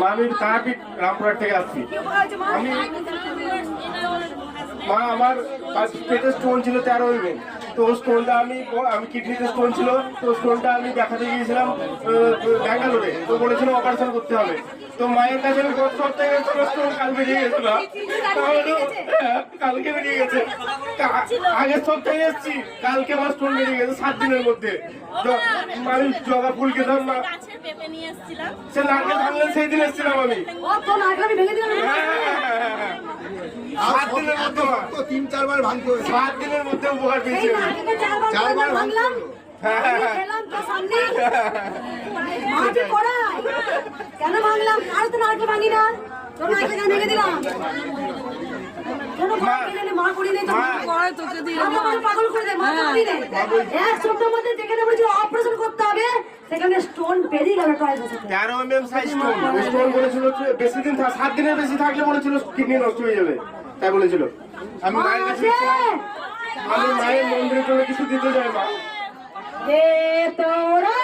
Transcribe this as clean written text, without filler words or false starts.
মা আমি তারাপীঠ রামপুরহাট থেকে আসছি। আমি মা আমার পেটে স্টোন ছিল 13 mm, তো স্টোনটা আমি কিডনিতে স্টোন ছিল, তো স্টোনটা আমি দেখাতে গিয়েছিলাম ব্যাঙ্গালোরে, তো বলেছিল অপারেশন করতে হবে। তো মায়ের কাছে আমি গত সপ্তাহে স্টোন কাল বেরিয়ে গেছিল, কালকে বেরিয়ে গেছে, আগের সপ্তাহে এসেছি, কালকে আমার স্টোন বেরিয়ে গেছে 7 দিনের মধ্যে। তো আমি জবা ফুল খেতাম না, সে নারকেল ভাঙলেন সেই দিন এসেছিলাম আমি। 7 দিনের মধ্যে 3-4 বার ভাঙতে হয়েছে। 7 দিনের মধ্যে উপকার পেয়েছি। 4 বার ভাঙলাম। কেন ভাঙলাম? আর তো নারকেল ভাঙি না, তোর নারকেল কেন ভেঙে দিলাম? পাগল করে দেয়, এক সপ্তাহের মধ্যে যেখানে বলেছিল অপারেশন করতে হবে সেখানে স্টোন বেরিয়ে গেল। 13 mm সাইজ স্টোন, স্টোন বলেছিল বেশি দিন 7 দিনের বেশি থাকলে বলেছিল কিডনি নষ্ট হয়ে যাবে, তাই বলেছিল। আমি মায়ের কাছে আমি মায়ের মন্দিরের জন্য কিছু দিতে চাই মা। তোরা